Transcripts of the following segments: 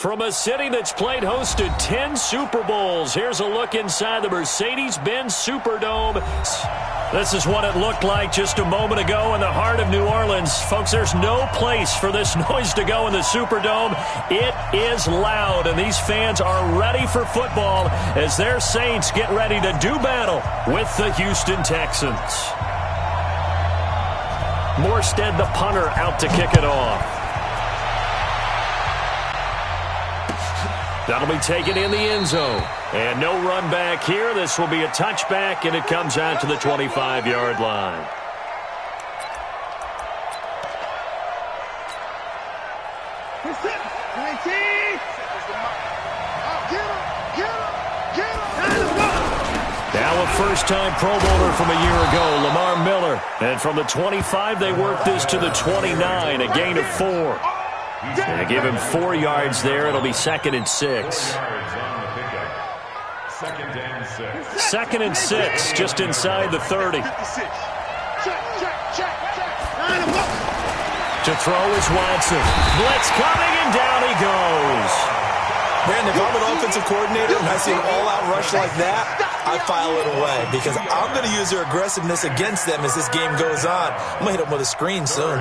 From a city that's played host to 10 Super Bowls, here's a look inside the Mercedes-Benz Superdome. This is what it looked like just a moment ago in the heart of New Orleans. Folks, there's no place for this noise to go in the Superdome. It is loud, and these fans are ready for football as their Saints get ready to do battle with the Houston Texans. Morstead, the punter, out to kick it off. That'll be taken in the end zone. And no run back here. This will be a touchback, and it comes out to the 25-yard line. Now a first-time Pro Bowler from a year ago, Lamar Miller. And from the 25, they work this to the 29, a gain of 4. They give him 4 yards there. It'll be 2nd and 6. 2nd and 6, just inside the 30. To throw is Watson. Blitz coming, and down he goes. Brandon, if I'm an offensive coordinator and I see an all-out rush like that, I file it away because I'm going to use their aggressiveness against them as this game goes on. I'm going to hit them with a screen soon.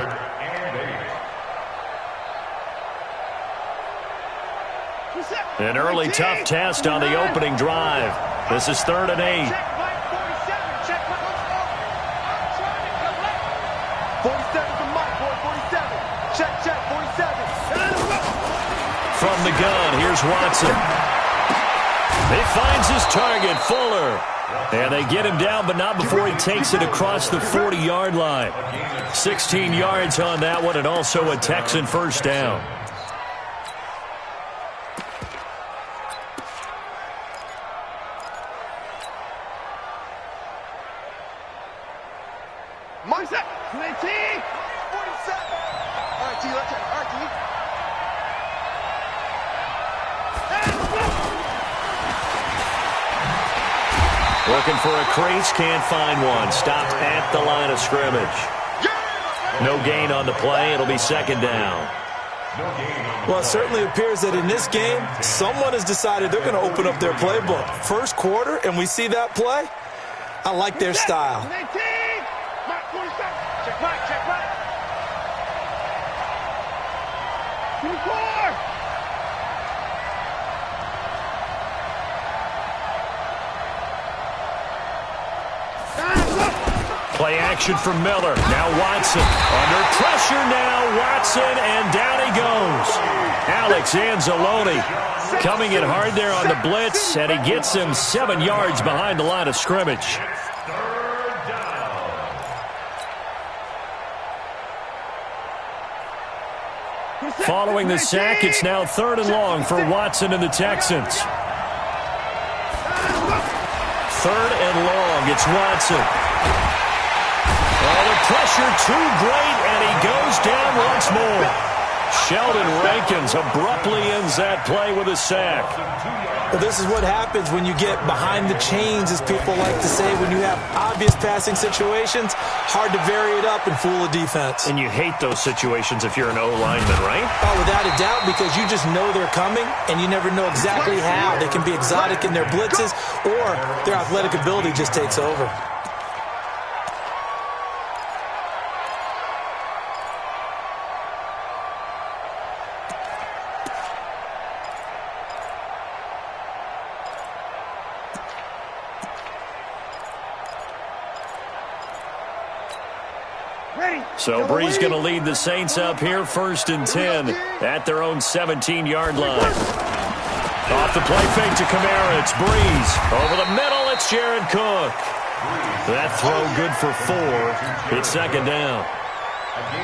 An early tough test on the opening drive. This is 3rd and 8. 47, from Mike, boy, 47. Check, 47. From the gun, here's Watson. He finds his target, Fuller. And they get him down, but not before he takes it across the 40-yard line. 16 yards on that one, and also a Texan first down. Looking for a crease, can't find one. Stopped at the line of scrimmage. No gain on the play. It'll be 2nd down. Well, it certainly appears that in this game, someone has decided they're going to open up their playbook. First quarter, and we see that play. I like their style. Play action from Miller. Now Watson. Under pressure now. Watson, and down he goes. Alex Anzalone coming in hard there on the blitz, and he gets him 7 yards behind the line of scrimmage. Following the sack, it's now 3rd and long for Watson and the Texans. 3rd and long. It's Watson. Oh, the pressure too great, and he goes down once more. Sheldon Rankins abruptly ends that play with a sack. Well, this is what happens when you get behind the chains, as people like to say. When you have obvious passing situations, hard to vary it up and fool a defense. And you hate those situations if you're an O-lineman, right? Oh, without a doubt, because you just know they're coming, and you never know exactly how. They can be exotic in their blitzes, or their athletic ability just takes over. So Brees going to lead the Saints up here, 1st and 10 at their own 17-yard line. Off the play fake to Kamara, it's Brees. Over the middle, it's Jared Cook. That throw good for 4. It's 2nd down.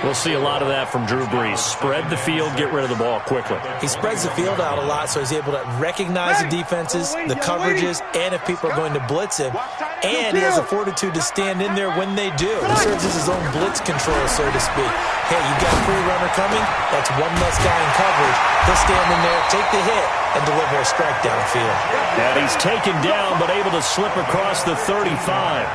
We'll see a lot of that from Drew Brees. Spread the field, get rid of the ball quickly. He spreads the field out a lot, so he's able to recognize the defenses, the coverages, and if people are going to blitz him. And he has the fortitude to stand in there when they do. He serves as his own blitz control, so to speak. Hey, you've got a free runner coming. That's one less guy in coverage. He'll stand in there, take the hit, and deliver a strike downfield. And he's taken down, but able to slip across the 35.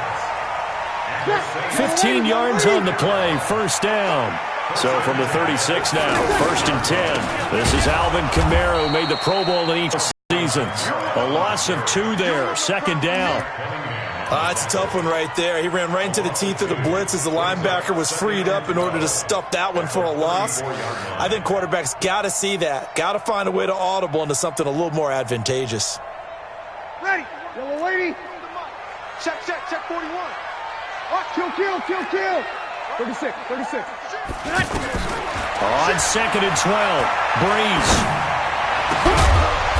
15 yards on the play, 1st down. So from the 36 now, 1st and 10. This is Alvin Kamara, who made the Pro Bowl in each season. A loss of 2 there, 2nd down. That's a tough one right there. He ran right into the teeth of the blitz as the linebacker was freed up in order to stuff that one for a loss. I think quarterbacks got to see that. Got to find a way to audible into something a little more advantageous. Ready. Yellow lady. Check 41. Watch, kill. 36. On 2nd and 12, Breeze.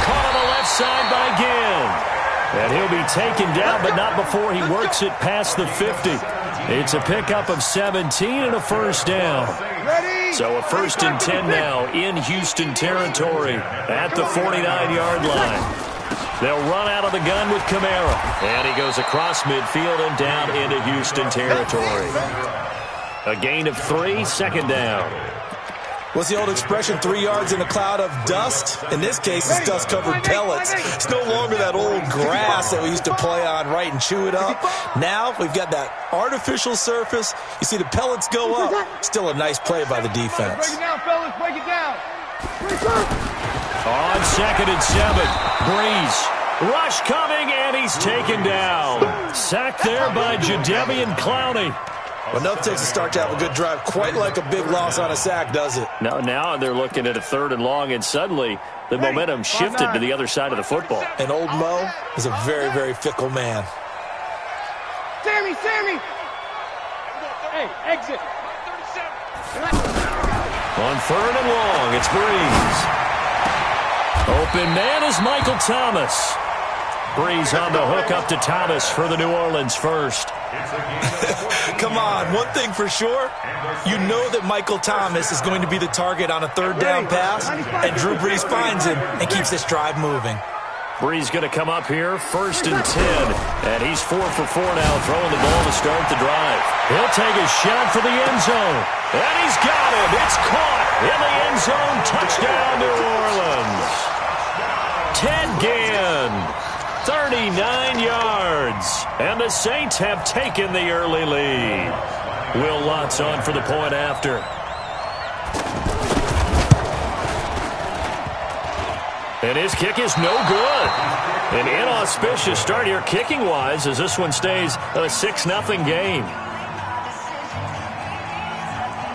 Caught on the left side by Ginn. And he'll be taken down, but not before he works it past the 50. It's a pickup of 17 and a 1st down. So a 1st and 10 now in Houston territory at the 49-yard line. They'll run out of the gun with Kamara. And he goes across midfield and down into Houston territory. A gain of 3, 2nd down. What's the old expression, 3 yards in a cloud of dust? In this case, it's dust-covered pellets. It's no longer that old grass that we used to play on, right, and chew it up. Now we've got that artificial surface. You see the pellets go up. Still a nice play by the defense. Break it down, fellas. Break it down. On 2nd and 7, Breeze. Rush coming, and he's taken down. Sacked there by Jadeveon Clowney. Well, enough takes to start to have a good drive. Quite like a big loss on a sack, does it? Now they're looking at a 3rd and long, and suddenly the momentum shifted to the other side of the football. And old Mo is a very, very fickle man. Sammy! Hey, exit! On 3rd and long, it's Breeze. Open man is Michael Thomas. Breeze on the hook up to Thomas for the New Orleans 1st. Come on, one thing for sure, you know that Michael Thomas is going to be the target on a 3rd down pass, and Drew Brees finds him and keeps this drive moving. Brees going to come up here, 1st and 10, and he's 4 for 4 now, throwing the ball to start the drive. He'll take a shot for the end zone, and he's got it. It's caught in the end zone. Touchdown, New Orleans. Ted Ginn. 39 yards, and the Saints have taken the early lead. Will Lutz on for the point after. And his kick is no good. An inauspicious start here kicking-wise as this one stays a 6-0 game.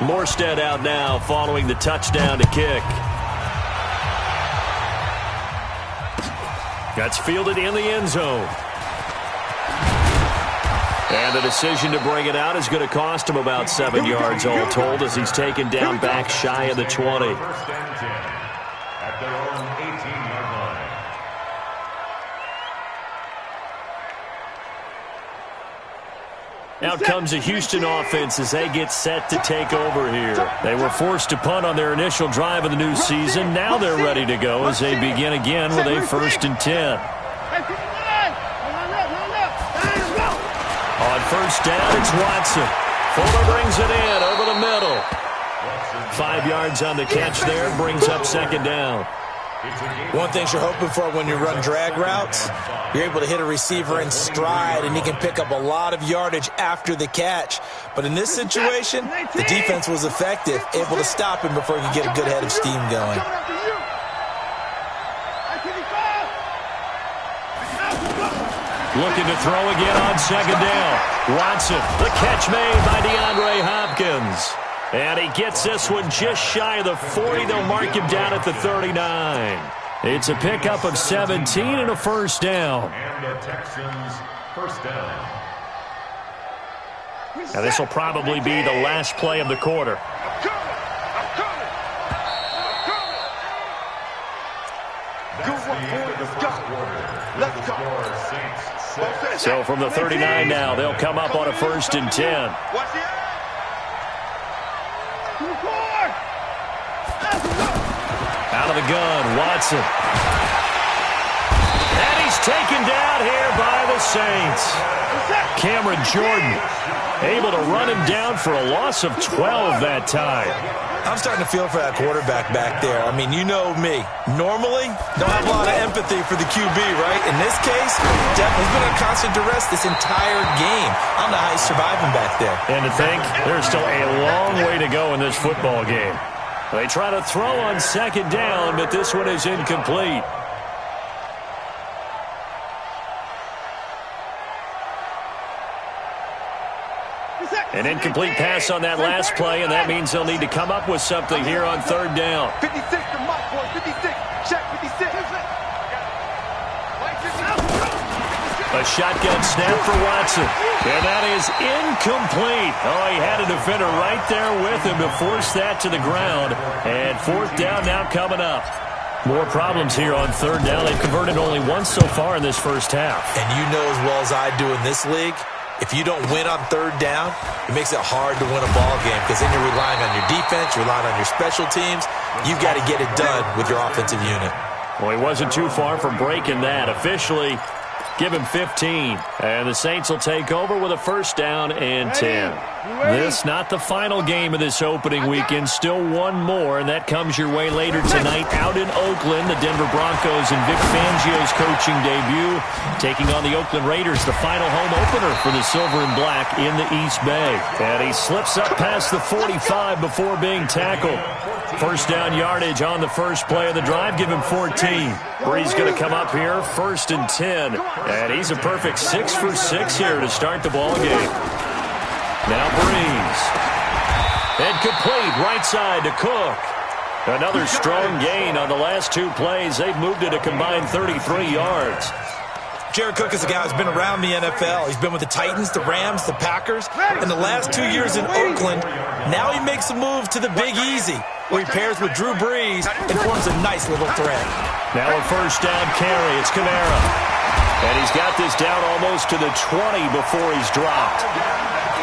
Morstead out now following the touchdown to kick. That's fielded in the end zone. And the decision to bring it out is going to cost him about 7 yards all told as he's taken down back shy of the 20. Out comes a Houston offense as they get set to take over here. They were forced to punt on their initial drive of the new season. Now they're ready to go as they begin again with a 1st and 10. On 1st down, it's Watson. Fuller brings it in over the middle. 5 yards on the catch there, brings up 2nd down. One thing you're hoping for when you run drag routes, you're able to hit a receiver in stride, and he can pick up a lot of yardage after the catch. But in this situation, the defense was effective, able to stop him before he could get a good head of steam going. Looking to throw again on 2nd down. Watson, the catch made by DeAndre Hopkins. And he gets this one just shy of the 40. They'll mark him down at the 39. It's a pickup of 17 and a 1st down. And the Texans' 1st down. Now this will probably be the last play of the quarter. So from the 39 now, they'll come up on a 1st and 10. Out of the gun, Watson. And he's taken down here by the Saints. Cameron Jordan able to run him down for a loss of 12 that time. I'm starting to feel for that quarterback back there. I mean, you know me. Normally, don't have a lot of empathy for the QB, right? In this case, definitely been on constant duress this entire game. I don't know how he's surviving back there. And to think, there's still a long way to go in this football game. They try to throw on second down, but this one is incomplete. An incomplete pass on that last play, and that means they'll need to come up with something here on third down. 56 to Mike, boy. 56. Check 56. A shotgun snap for Watson. And that is incomplete. Oh, he had a defender right there with him to force that to the ground. And fourth down now coming up. More problems here on third down. They've converted only once so far in this first half. And you know as well as I do in this league, if you don't win on third down, it makes it hard to win a ball game because then you're relying on your defense, you're relying on your special teams. You've got to get it done with your offensive unit. Well, he wasn't too far from breaking that. Officially, give him 15. And the Saints will take over with a first down and 10. This not the final game of this opening weekend. Still one more, and that comes your way later tonight out in Oakland. The Denver Broncos and Vic Fangio's coaching debut taking on the Oakland Raiders, the final home opener for the Silver and Black in the East Bay. And he slips up past the 45 before being tackled. First down yardage on the first play of the drive. Give him 14. Brees going to come up here, first and 10. And he's a perfect 6 for 6 here to start the ball game. Now Brees. And complete right side to Cook. Another strong gain on the last two plays. They've moved it a combined 33 yards. Jared Cook is a guy who's been around the NFL. He's been with the Titans, the Rams, the Packers, and the last 2 years in Oakland. Now he makes a move to the Big Easy, where he pairs with Drew Brees and forms a nice little threat. Now a first down carry. It's Kamara. And he's got this down almost to the 20 before he's dropped.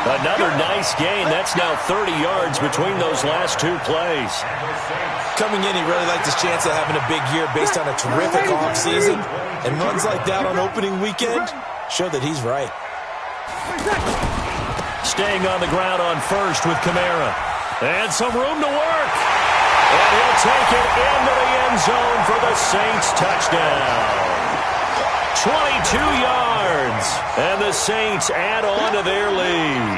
Another nice gain. That's now 30 yards between those last two plays. Coming in, he really liked his chance of having a big year based on a terrific offseason. And runs like that on opening weekend show that he's right. Staying on the ground on first with Kamara. And some room to work. And he'll take it into the end zone for the Saints touchdown. 22 yards. And the Saints add on to their lead.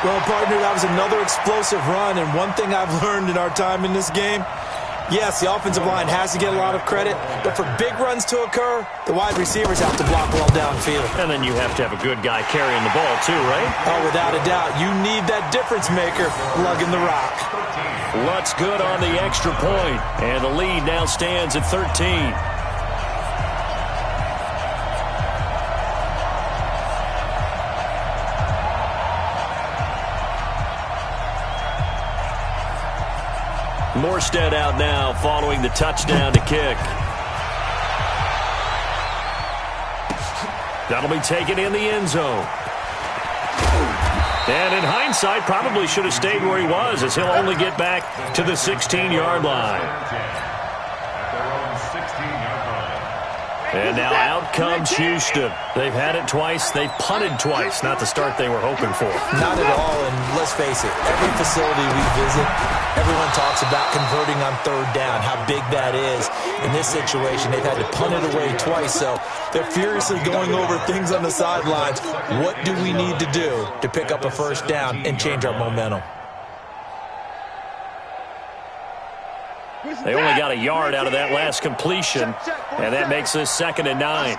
Well, partner, that was another explosive run. And one thing I've learned in our time in this game, yes, the offensive line has to get a lot of credit, but for big runs to occur, the wide receivers have to block well downfield. And then you have to have a good guy carrying the ball too, right? Oh, without a doubt. You need that difference maker lugging the rock. Lutz good on the extra point, and the lead now stands at 13. Morstead out now following the touchdown to kick. That'll be taken in the end zone. And in hindsight, probably should have stayed where he was, as he'll only get back to the 16-yard line. And now out comes Houston. They've had it twice. They've punted twice. Not the start they were hoping for. Not at all, and let's face it, every facility we visit, everyone talks about converting on third down, how big that is. In this situation, they've had to punt it away twice, so they're furiously going over things on the sidelines. What do we need to do to pick up a first down and change our momentum? They only got a yard out of that last completion, and that makes this 2nd and 9.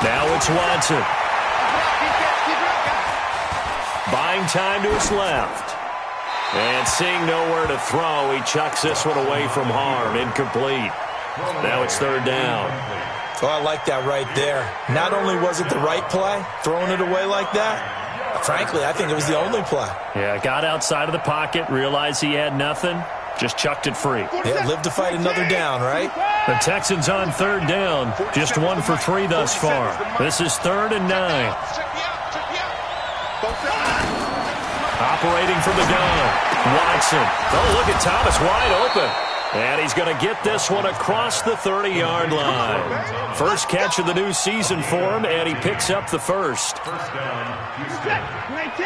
Now it's Watson. Buying time to his left. And seeing nowhere to throw, he chucks this one away from harm. Incomplete. Now it's 3rd down. Oh, I like that right there. Not only was it the right play, throwing it away like that, frankly, I think it was the only play. Yeah, got outside of the pocket, realized he had nothing, just chucked it free. Yeah, live to fight another down, right? The Texans on 3rd down, just 1 for 3 thus far. This is 3rd and 9. Operating from the gun. Watson. Oh, look at Thomas wide open. And he's going to get this one across the 30-yard line. First catch of the new season for him, and he picks up the first.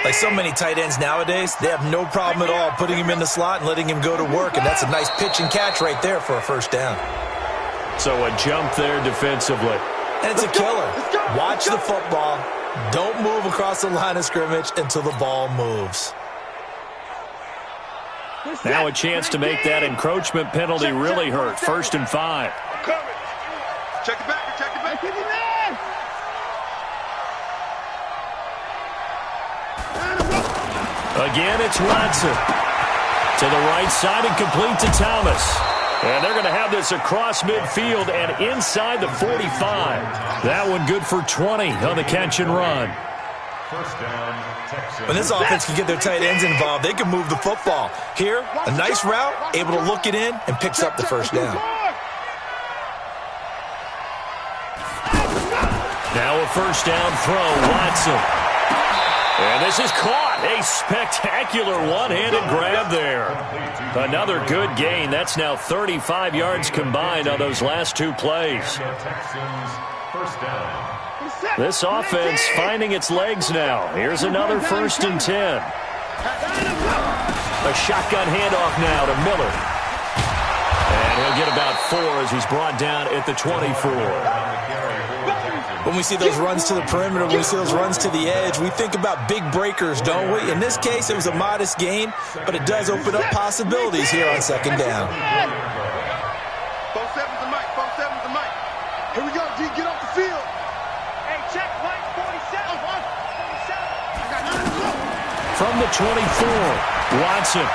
Like so many tight ends nowadays, they have no problem at all putting him in the slot and letting him go to work, and that's a nice pitch and catch right there for a first down. So a jump there defensively. And it's a killer. Watch the football. Don't move across the line of scrimmage until the ball moves. Now a chance to make that encroachment penalty really hurt. 1st and 5. Check it back. Check it back. Again, it's Watson. To the right side and complete to Thomas. And they're going to have this across midfield and inside the 45. That one good for 20 on the catch and run. First down, Texans. When this offense can get their tight ends involved, they can move the football. Here, a nice route, able to look it in, and picks up the first down. Now a first down throw, Watson. And this is caught. A spectacular one-handed grab there. Another good gain. That's now 35 yards combined on those last two plays. Texans, first down. This offense finding its legs now. Here's another 1st and 10. A shotgun handoff now to Miller. And he'll get about 4 as he's brought down at the 24. When we see those runs to the perimeter, when we see those runs to the edge, we think about big breakers, don't we? In this case, it was a modest gain, but it does open up possibilities here on 2nd down. 4-7's the mic. 4-7's the mic. Here we go, G. Get off the field. Hey, check Mike 47. 47. From the 24, Watson,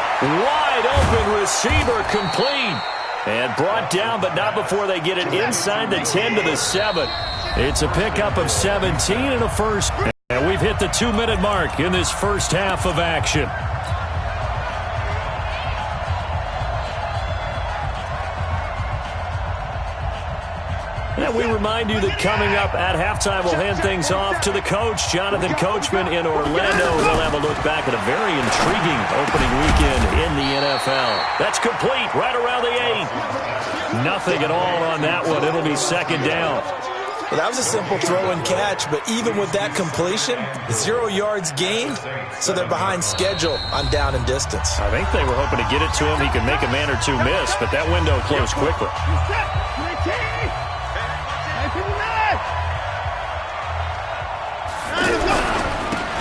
wide open receiver, complete. And brought down, but not before they get it inside the 10 to the 7. It's a pickup of 17 and a first. And we've hit the 2-minute mark in this first half of action. And we remind you that coming up at halftime, we'll hand things off to the coach, Jonathan Coachman in Orlando. He'll have a look back at a very intriguing opening weekend in the NFL. That's complete right around the 8. Nothing at all on that one. It'll be 2nd down. Well, that was a simple throw and catch, but even with that completion, 0 yards gained, so they're behind schedule on down and distance. I think they were hoping to get it to him. He could make a man or two miss, but that window closed quickly.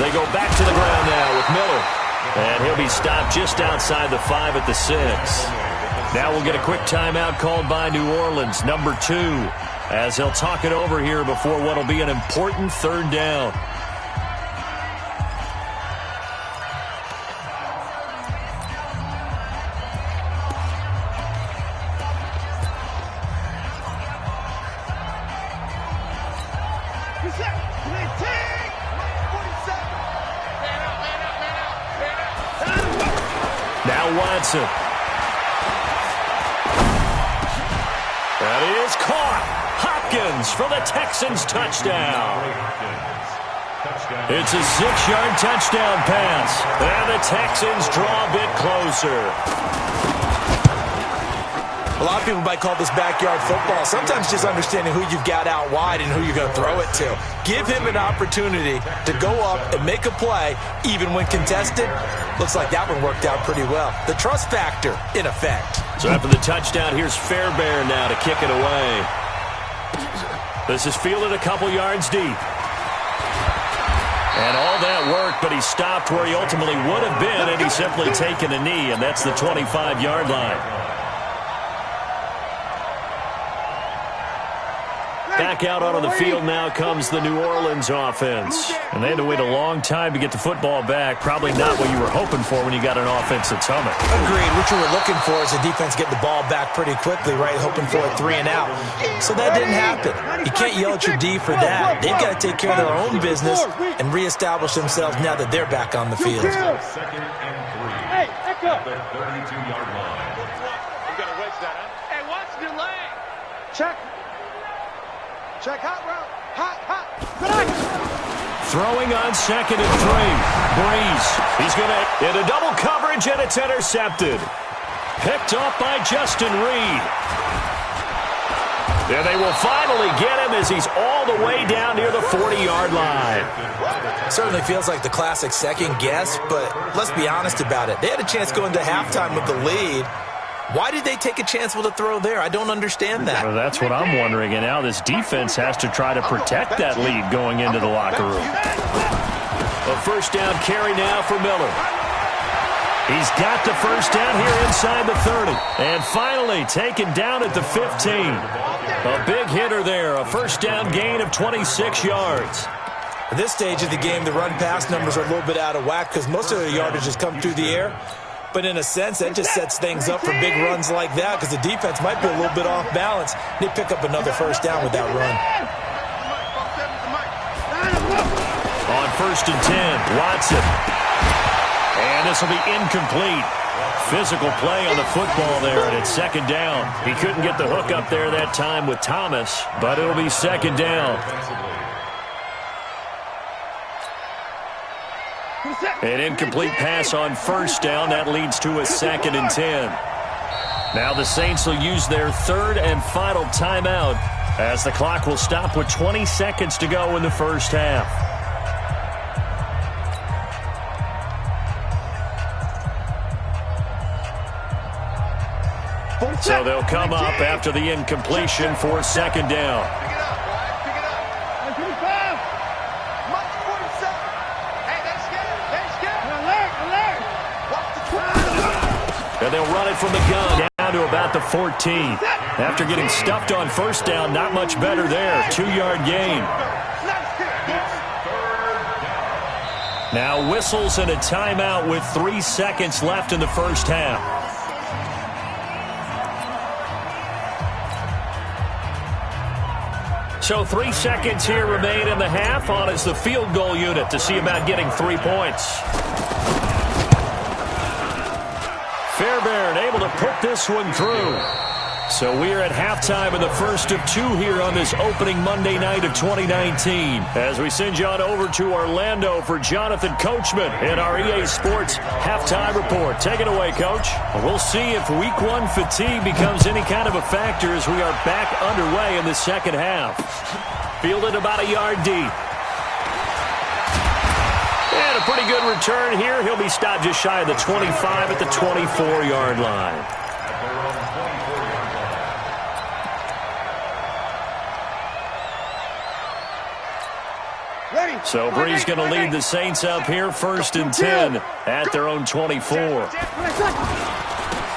They go back to the ground now with Miller. And he'll be stopped just outside the 5 at the 6. Now we'll get a quick timeout called by New Orleans, number 2, as they'll talk it over here before what will be an important 3rd down. Now Watson. That is caught. Hopkins for the Texans touchdown. It's a 6-yard touchdown pass. And the Texans draw a bit closer. A lot of people might call this backyard football. Sometimes just understanding who you've got out wide and who you're going to throw it to. Give him an opportunity to go up and make a play, even when contested. Looks like that one worked out pretty well. The trust factor, in effect. So after the touchdown, here's Fairbairn now to kick it away. This is fielded a couple yards deep. And all that worked, but he stopped where he ultimately would have been, and he's simply taken a knee, and that's the 25-yard line. Back out onto the field now comes the New Orleans offense. And they had to wait a long time to get the football back. Probably not what you were hoping for when you got an offense that's humming. Agreed. What you were looking for is the defense getting the ball back pretty quickly, right? Hoping for a 3 and out. So that didn't happen. You can't yell at your D for that. They've got to take care of their own business and reestablish themselves now that they're back on the field. 2nd and 3. Hey, echo. The 32-yard line. We got to wedge that, huh? Hey, watch the lane. Check. Check hot route. Hot. Throwing on 2nd and 3. Breeze. He's going to hit a double coverage, and it's intercepted. Picked off by Justin Reed. And they will finally get him as he's all the way down near the 40-yard line. Certainly feels like the classic second guess, but let's be honest about it. They had a chance going to halftime with the lead. Why did they take a chance with a throw there? I don't understand that. Well, that's what I'm wondering, and now this defense has to try to protect that lead going into the locker room. A first down carry now for Miller. He's got the first down here inside the 30. And finally taken down at the 15. A big hitter there, a first down gain of 26 yards. At this stage of the game, the run-pass numbers are a little bit out of whack because most of the yardage has come through the air. But in a sense, that just sets things up for big runs like that because the defense might be a little bit off balance. They pick up another first down with that run. On 1st and 10, Watson. And this will be incomplete. Physical play on the football there, and it's 2nd down. He couldn't get the hook up there that time with Thomas, but it'll be 2nd down. An incomplete pass on 1st down. That leads to a 2nd and 10. Now the Saints will use their 3rd and final timeout as the clock will stop with 20 seconds to go in the first half. So they'll come up after the incompletion for 2nd down. And they'll run it from the gun down to about the 14. After getting stuffed on 1st down, not much better there. 2-yard gain. Now whistles and a timeout with 3 seconds left in the first half. So 3 seconds here remain in the half. On is the field goal unit to see about getting 3 points. Fairbairn able to put this one through. So we are at halftime in the first of 2 here on this opening Monday night of 2019. As we send you on over to Orlando for Jonathan Coachman in our EA Sports halftime report. Take it away, Coach. We'll see if week 1 fatigue becomes any kind of a factor as we are back underway in the second half. Fielded about a yard deep. And a pretty good return here. He'll be stopped just shy of the 25 at the 24-yard line. So Breeze going to lead the Saints up here, 1st and 10 at their own 24.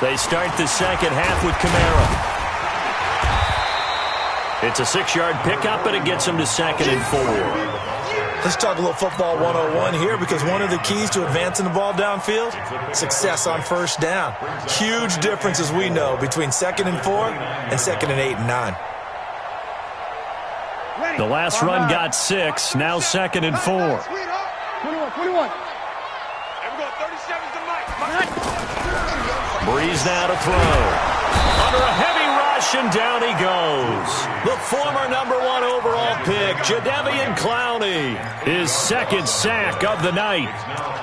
They start the second half with Kamara. It's a 6-yard pickup, and it gets them to 2nd and 4. Let's talk a little football 101 here because one of the keys to advancing the ball downfield, success on 1st down. Huge difference, as we know, between 2nd and 4 and 2nd and 8 and 9. The last run got 6, now 2nd and 4. 21. Breeze now to throw. Under a heavy rush, and down he goes. The former #1 overall pick, Jadeveon Clowney, his 2nd sack of the night.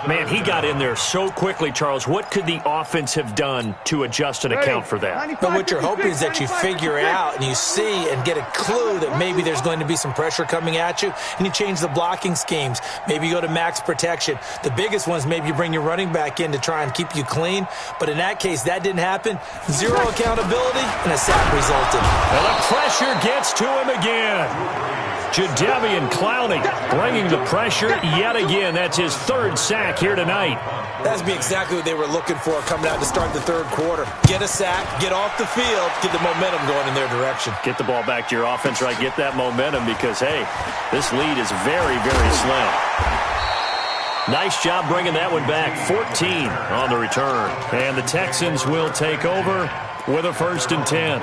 Man, he got in there so quickly, Charles. What could the offense have done to adjust and account for that? But what you're hoping is that you figure out and you see and get a clue that maybe there's going to be some pressure coming at you, and you change the blocking schemes. Maybe you go to max protection. The biggest ones, maybe you bring your running back in to try and keep you clean. But in that case, that didn't happen. 0 accountability, and a sack resulted. And the pressure gets to him again. Jadeveon Clowney bringing the pressure yet again. That's his 3rd sack here tonight. That's exactly what they were looking for coming out to start the 3rd quarter. Get a sack, get off the field, get the momentum going in their direction. Get the ball back to your offense, right? Get that momentum because, hey, this lead is very, very slim. Nice job bringing that one back. 14 on the return. And the Texans will take over with a 1st and 10.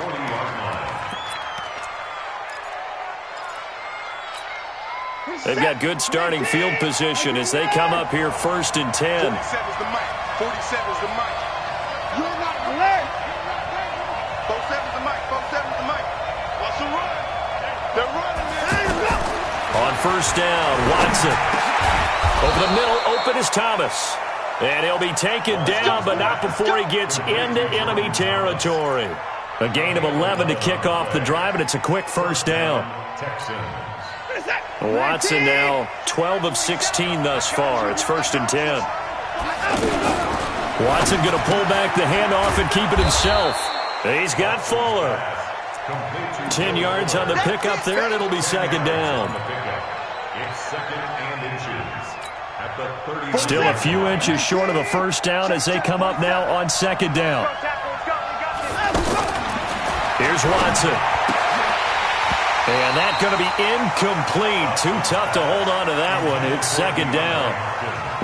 They've got good starting field position as they come up here 1st and 10. 47's the mic. 47's the mic. You're not alert. 47's the mic. 47's the mic. What's the run? They're running it. On first down. Watson. Over the middle, open is Thomas. And he'll be taken down, but not before he gets into enemy territory. A gain of 11 to kick off the drive, and it's a quick first down. Watson now 12 of 16 thus far. It's 1st and 10. Watson going to pull back the handoff and keep it himself. He's got Fuller. 10 yards on the pickup there, and it'll be 2nd down. Still a few inches short of a first down as they come up now on 2nd down. Here's Watson. And that's going to be incomplete. Too tough to hold on to that one. It's 2nd down.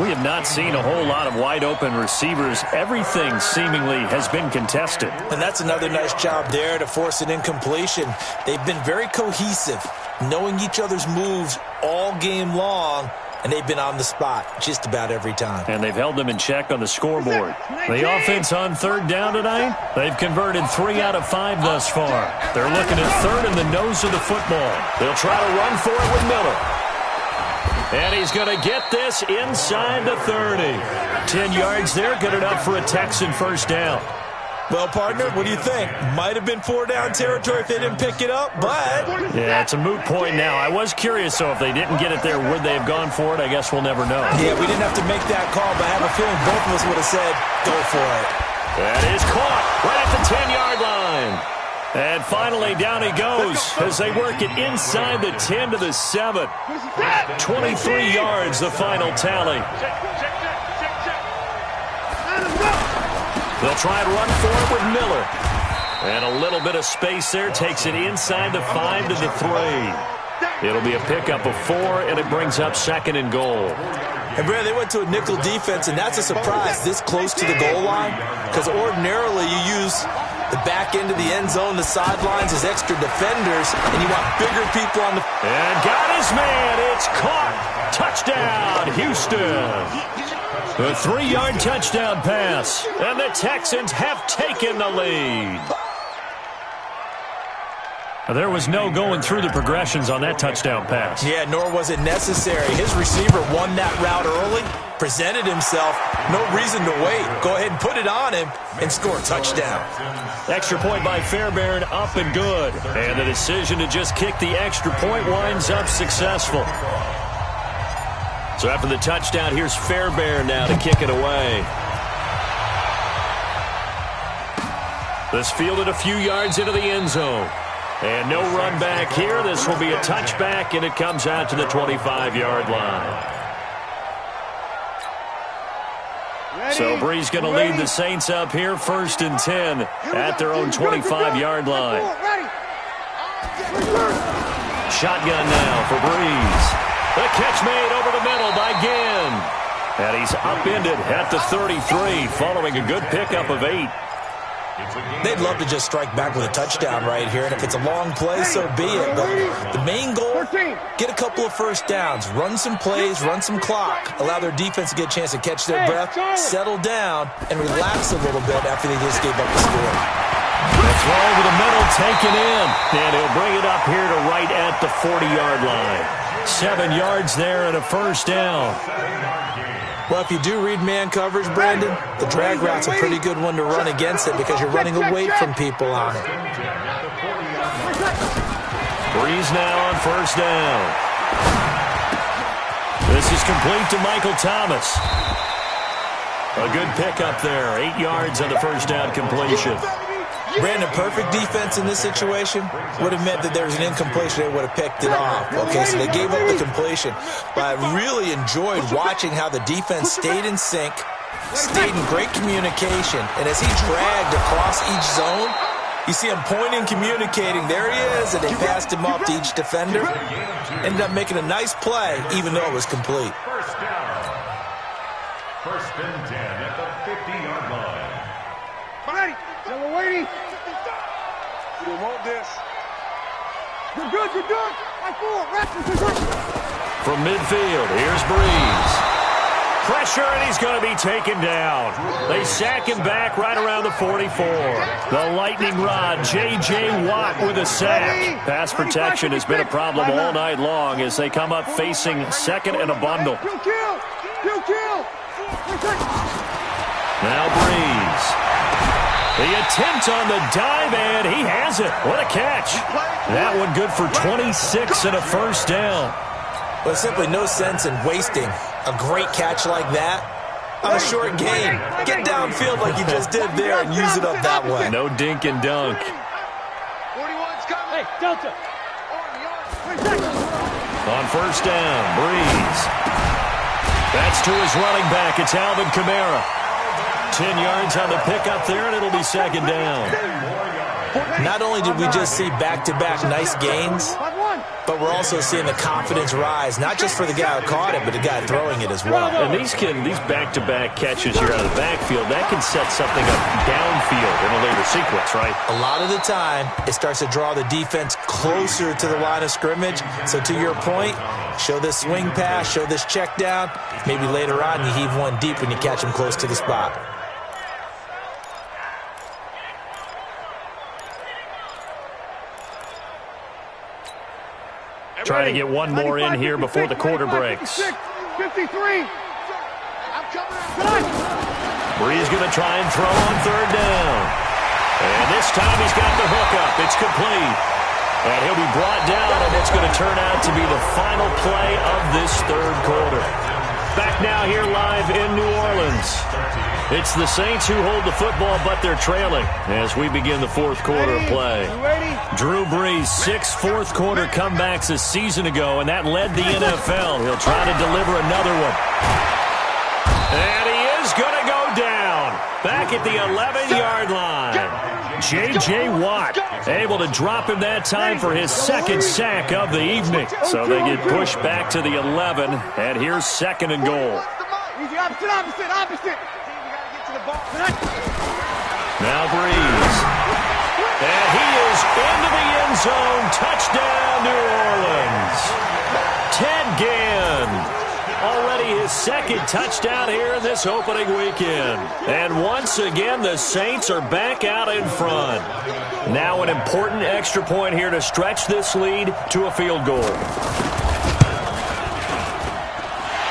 We have not seen a whole lot of wide-open receivers. Everything seemingly has been contested. And that's another nice job there to force an incompletion. They've been very cohesive, knowing each other's moves all game long, and they've been on the spot just about every time. And they've held them in check on the scoreboard. The offense on 3rd down tonight, they've converted 3 out of 5 thus far. They're looking at 3rd in the nose of the football. They'll try to run for it with Miller. And he's going to get this inside the 30. 10 yards there, good enough for a Texan first down. Well, partner, what do you think? Might have been 4-down territory if they didn't pick it up, but... Yeah, it's a moot point now. I was curious, so if they didn't get it there, would they have gone for it? I guess we'll never know. Yeah, we didn't have to make that call, but I have a feeling both of us would have said, go for it. That is caught right at the 10-yard line. And finally, down he goes as they work it inside the 10 to the 7. 23 yards, the final tally. They'll try and run for it with Miller. And a little bit of space there. Takes it inside the 5 to the 3. It'll be a pickup of 4, and it brings up 2nd and goal. And, Brad, they went to a nickel defense, and that's a surprise this close to the goal line, because ordinarily you use the back end of the end zone, the sidelines as extra defenders, and you want bigger people on the... And got his man. It's caught. Touchdown, Houston. A 3-yard touchdown pass, and the Texans have taken the lead. There was no going through the progressions on that touchdown pass. Yeah, nor was it necessary. His receiver won that route early, presented himself, no reason to wait. Go ahead and put it on him and score a touchdown. Extra point by Fairbairn, up and good. And the decision to just kick the extra point winds up successful. So after the touchdown, here's Fairbairn now to kick it away. This fielded a few yards into the end zone. And no run back here. This will be a touchback, and it comes out to the 25-yard line. So Bree's going to lead the Saints up here, 1st and 10 at their own 25-yard line. Shotgun now for Breeze. The catch made over the middle by Ginn. And he's upended at the 33 following a good pickup of 8. They'd love to just strike back with a touchdown right here, and if it's a long play, so be it. But the main goal, get a couple of first downs, run some plays, run some clock, allow their defense to get a chance to catch their breath, settle down, and relax a little bit after they just gave up the score. The throw over the middle, taken in, and he'll bring it up here to right at the 40-yard line. 7 yards there and a first down. Well, if you do read man coverage, Brandon, the drag route's a pretty good one to run against it because you're running away from people on it. Breeze now on first down. This is complete to Michael Thomas. A good pickup there. 8 yards on the first down completion. Brandon, perfect defense in this situation would have meant that there was an incompletion. They would have picked it off. Okay, so they gave up the completion. But I really enjoyed watching how the defense stayed in sync, stayed in great communication. And as he dragged across each zone, you see him pointing, communicating. There he is, and they passed him off to each defender. Ended up making a nice play, even though it was complete. First down. 1st and 10 at the 50-yard line. Buddy, we're waiting. You don't want this. You're good, you're good. Right forward, right. From midfield, here's Breeze. Pressure, and he's going to be taken down. They sack him back right around the 44. The lightning rod, J.J. Watt with a sack. Pass protection has been a problem all night long as they come up facing second and a bundle. Now Breeze. The attempt on the dive, and he has it. What a catch. That one good for 26 and a first down. Well, simply no sense in wasting a great catch like that on a short game. Get downfield like you just did there and use it up that way. No dink and dunk. 41's coming. Hey, Delta. On first down, Breeze. That's to his running back. It's Alvin Kamara. 10 yards on the pickup there, and it'll be second down. Not only did we just see back-to-back nice gains, but we're also seeing the confidence rise, not just for the guy who caught it, but the guy throwing it as well. And these back-to-back catches here out of the backfield, that can set something up downfield in a later sequence, right? A lot of the time, it starts to draw the defense closer to the line of scrimmage. So to your point, show this swing pass, show this check down. Maybe later on you heave one deep when you catch him close to the spot. Trying to get one more in here before the quarter breaks. 53. Breeze going to try and throw on third down. And this time he's got the hook up. It's complete. And he'll be brought down, and it's going to turn out to be the final play of this third quarter. Back now here live in New Orleans. It's the Saints who hold the football, but they're trailing as we begin the fourth quarter of play. Drew Brees, 6 fourth-quarter comebacks a season ago, and that led the NFL. He'll try to deliver another one. And he is going to go down. Back at the 11-yard line. J.J. Watt able to drop him that time for his second sack of the evening. So they get pushed back to the 11, and here's second and goal. Opposite. Now Breeze. And he is into the end zone. Touchdown, New Orleans. Ted Ginn. Already his second touchdown here in this opening weekend. And once again, the Saints are back out in front. Now an important extra point here to stretch this lead to a field goal.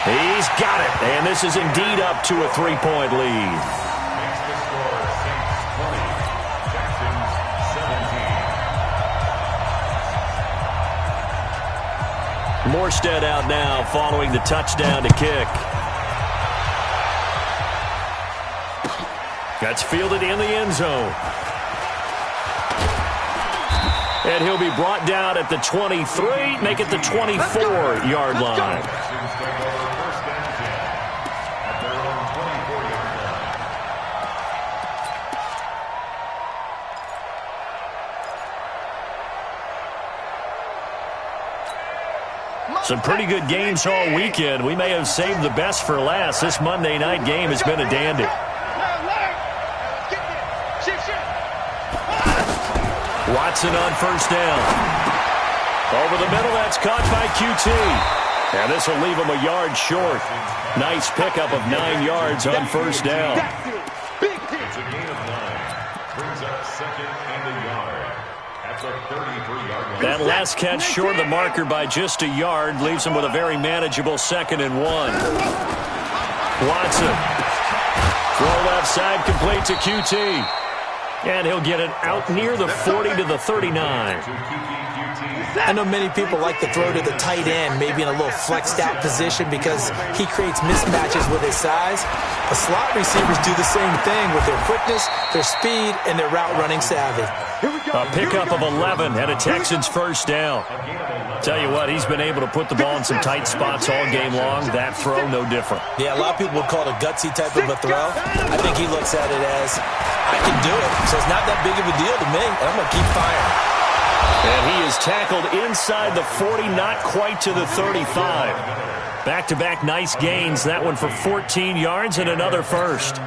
He's got it. And this is indeed up to a 3-point lead. Morstead out now following the touchdown to kick. That's fielded in the end zone. And he'll be brought down at the 23, make it the 24-yard line. Some pretty good games all weekend. We may have saved the best for last. This Monday night game has been a dandy. Watson on first down. Over the middle, that's caught by QT. And this will leave him a yard short. Nice pickup of 9 yards on first down. It's a gain of 9. Brings up second and a yard. That's a 33-yard line. That last catch short of the marker by just a yard leaves him with a very manageable 2nd and 1. Watson. Throw left side complete to QT. And he'll get it out near the 40 to the 39. I know many people like to throw to the tight end, maybe in a little flexed out position because he creates mismatches with his size. The slot receivers do the same thing with their quickness, their speed, and their route running savvy. A pickup of 11 and a Texans first down. Tell you what, he's been able to put the ball in some tight spots all game long. That throw, no different. Yeah, a lot of people would call it a gutsy type of a throw. I think he looks at it as, I can do it, so it's not that big of a deal to me, and I'm going to keep firing. And he is tackled inside the 40, not quite to the 35. Back-to-back nice gains. That one for 14 yards and another first.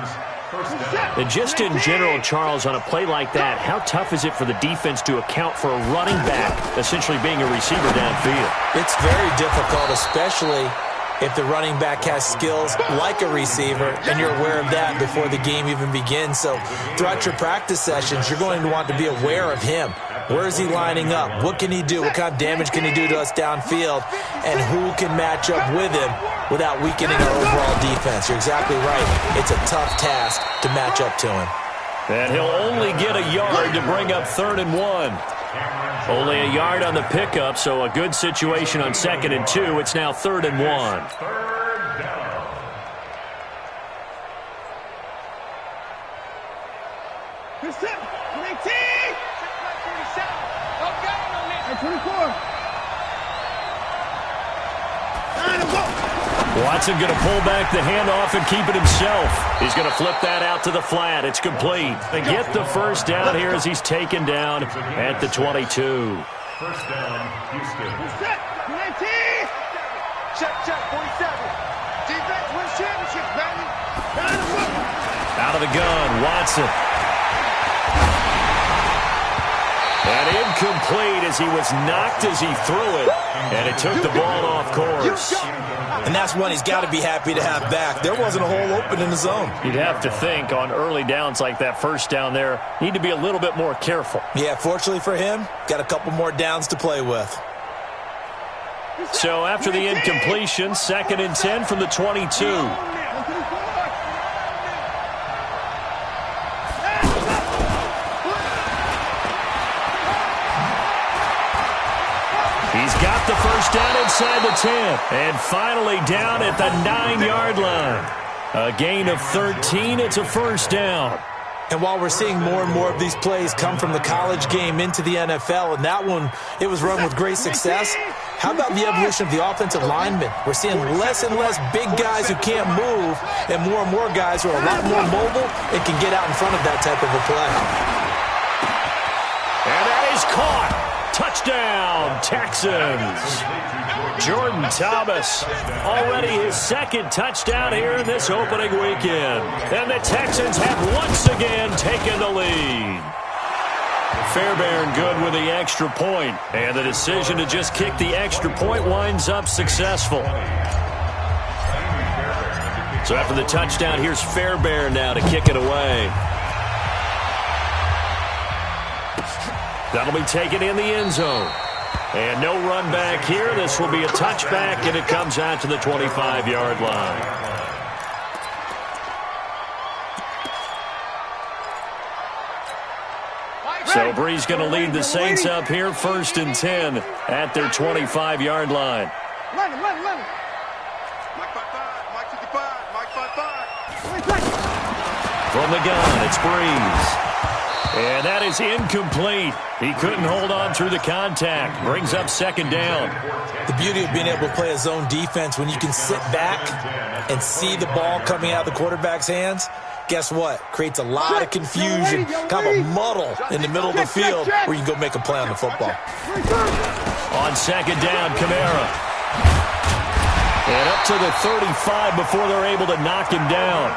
And just in general, Charles, on a play like that, how tough is it for the defense to account for a running back essentially being a receiver downfield? It's very difficult, especially if the running back has skills like a receiver, and you're aware of that before the game even begins. So throughout your practice sessions, you're going to want to be aware of him. Where is he lining up? What can he do? What kind of damage can he do to us downfield? And who can match up with him without weakening our overall defense? You're exactly right. It's a tough task to match up to him. And he'll only get a yard to bring up 3rd and 1. Only a yard on the pickup, so a good situation on 2nd and 2. It's now 3rd and 1. Third down. Watson going to pull back the handoff and keep it himself. He's going to flip that out to the flat. It's complete. They get the first down here as he's taken down at the 22. First down, Houston. Check, 47. Defense wins championships, baby. Out of the gun, Watson. And incomplete as he was knocked as he threw it. And it took the ball off course. And that's one he's got to be happy to have back. There wasn't a hole open in the zone. You'd have to think on early downs like that first down there, need to be a little bit more careful. Yeah, fortunately for him, got a couple more downs to play with. So after the incompletion, 2nd and 10 from the 22. He's got the first down inside the 10. And finally down at the 9-yard line. A gain of 13. It's a first down. And while we're seeing more and more of these plays come from the college game into the NFL, and that one, it was run with great success, how about the evolution of the offensive linemen? We're seeing less and less big guys who can't move and more guys who are a lot more mobile and can get out in front of that type of a play. And that is caught. Touchdown, Texans. Jordan Thomas, already his 2nd touchdown here in this opening weekend. And the Texans have once again taken the lead. Fairbairn good with the extra point. And the decision to just kick the extra point winds up successful. So after the touchdown, here's Fairbairn now to kick it away. That'll be taken in the end zone. And no run back here. This will be a touchback, and it comes out to the 25-yard line. So Bree's going to lead the Saints up here, 1st and 10 at their 25-yard line. Mike 55, Mike 55, Mike 55. From the gun, it's Breeze. And that is incomplete. He couldn't hold on through the contact. Brings up 2nd down. The beauty of being able to play a zone defense when you can sit back and see the ball coming out of the quarterback's hands, guess what? Creates a lot of confusion, kind of a muddle in the middle of the field where you can go make a play on the football. On 2nd down, Kamara. And up to the 35 before they're able to knock him down.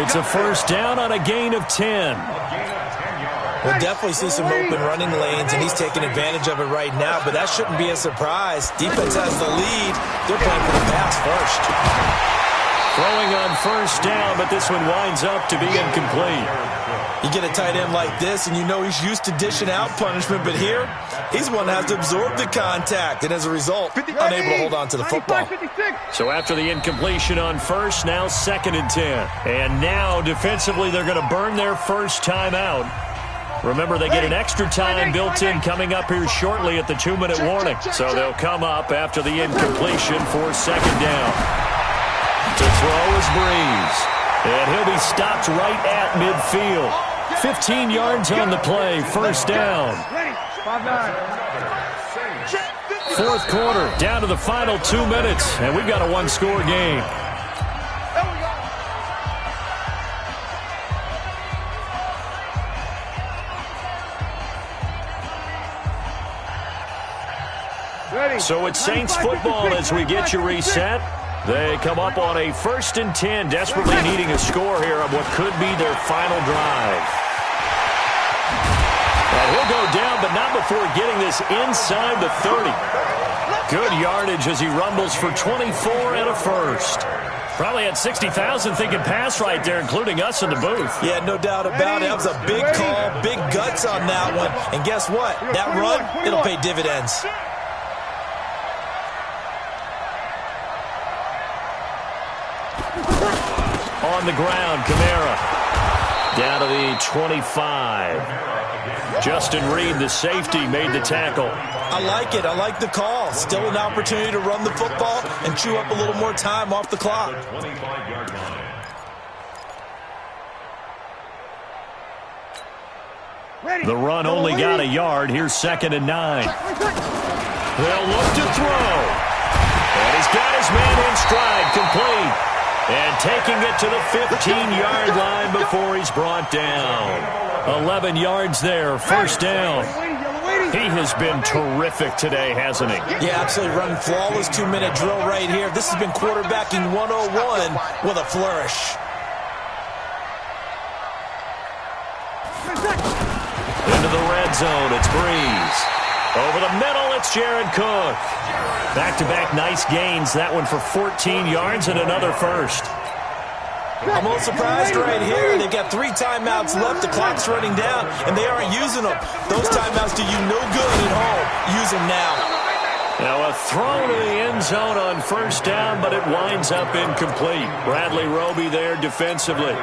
It's a first down on a gain of 10. We'll definitely see some open running lanes, and he's taking advantage of it right now, but that shouldn't be a surprise. Defense has the lead. They're playing for the pass first. Throwing on first down, but this one winds up to be incomplete. You get a tight end like this, and you know he's used to dishing out punishment, but here, he's one that has to absorb the contact, and as a result, unable to hold on to the football. So after the incompletion on first, now 2nd and 10. And now, defensively, they're going to burn their first time out. Remember, they get an extra time built in coming up here shortly at the 2-minute warning. So they'll come up after the incompletion for 2nd down. To throw is Breeze. And he'll be stopped right at midfield. 15 yards on the play, first down. 4th quarter, down to the final 2 minutes, and we've got a 1-score game. So it's Saints football as we get you reset. They come up on a 1st and 10, desperately needing a score here on what could be their final drive. And he'll go down, but not before getting this inside the 30. Good yardage as he rumbles for 24 and a first. Probably had 60,000 thinking pass right there, including us in the booth. Yeah, no doubt about it. That was a big call, big guts on that one. And guess what? That run, it'll pay dividends. On the ground, Kamara. Down to the 25. Justin Reed, the safety, made the tackle. I like it. I like the call. Still an opportunity to run the football and chew up a little more time off the clock. The run only got a yard. Here's 2nd and 9. They'll look to throw. And he's got his man in stride, complete. And taking it to the 15-yard line before he's brought down. 11 yards there, first down. He has been terrific today, hasn't he? Yeah, absolutely. Running flawless 2-minute drill right here. This has been quarterbacking 101 with a flourish. Into the red zone, it's Breeze. Over the middle, it's Jared Cook. Back-to-back nice gains. That one for 14 yards and another first. I'm a little surprised right here. They've got 3 timeouts left. The clock's running down, and they aren't using them. Those timeouts do you no good at home. Use them now. Now a throw to the end zone on first down, but it winds up incomplete. Bradley Roby there defensively.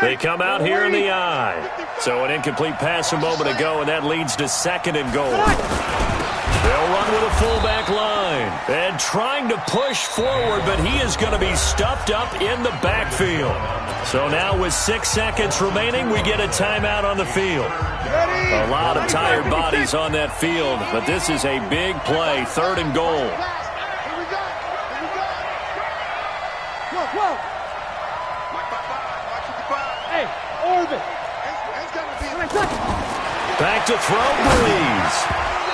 They come out here in the eye. So an incomplete pass a moment ago, and that leads to 2nd and goal. They'll run with a fullback line. And trying to push forward, but he is going to be stuffed up in the backfield. So now with 6 seconds remaining, we get a timeout on the field. A lot of tired bodies on that field, but this is a big play, 3rd and goal. Back to throw, Breeze.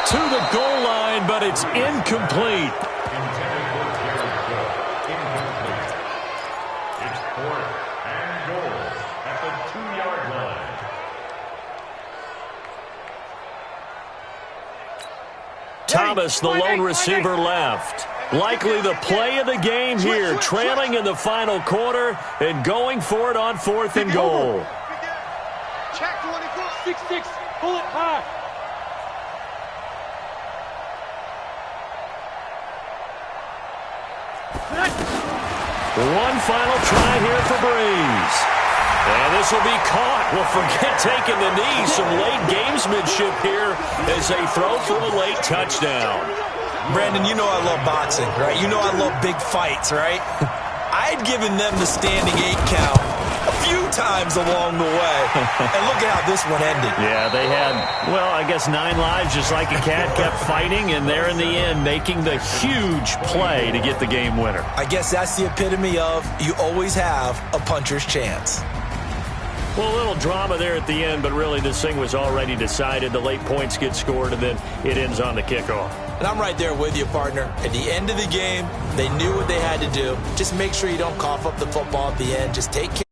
To the goal line, but it's incomplete. It's 4th and goal at the 2-yard line. Thomas, the lone receiver, left. Likely the play of the game here, trailing in the final quarter and going for it on 4th and goal. Check 6-6, pull it high. One final try here for Breeze. And this will be caught. Well, forget taking the knee. Some late gamesmanship here as they throw for a late touchdown. Brandon, you know I love boxing, right? You know I love big fights, right? I'd given them the standing 8 count a few times along the way. And look at how this one ended. Yeah, they had, well, I guess 9 lives, just like a cat, kept fighting, and there in the end making the huge play to get the game winner. I guess that's the epitome of you always have a puncher's chance. Well, a little drama there at the end, but really this thing was already decided. The late points get scored, and then it ends on the kickoff. And I'm right there with you, partner. At the end of the game, they knew what they had to do. Just make sure you don't cough up the football at the end. Just take care.